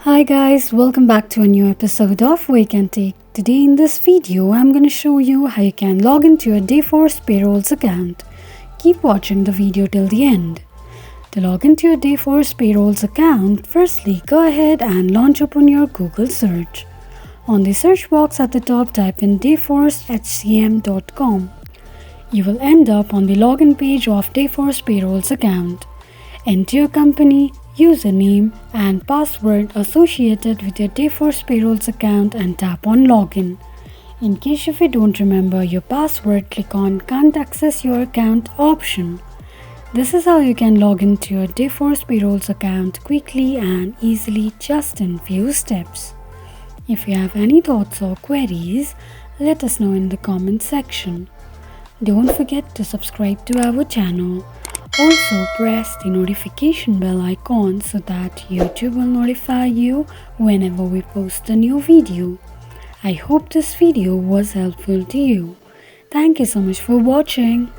Hi guys, welcome back to a new episode of Wake&Tech. Today in this video, I'm going to show you how you can log into your Dayforce Payroll's account. Keep watching the video till the end. To log into your Dayforce Payroll's account, firstly go ahead and launch open your Google search. On the search box at the top, type in dayforcehcm.com. You will end up on the login page of Dayforce Payroll's account. Enter your company, username and password associated with your Dayforce Payroll's account and tap on Login. In case if you don't remember your password, click on Can't Access Your Account option. This is how you can log into your Dayforce Payroll's account quickly and easily just in few steps. If you have any thoughts or queries, let us know in the comment section. Don't forget to subscribe to our channel. Also press the notification bell icon so that YouTube will notify you whenever we post a new video. I hope this video was helpful to you. Thank you so much for watching.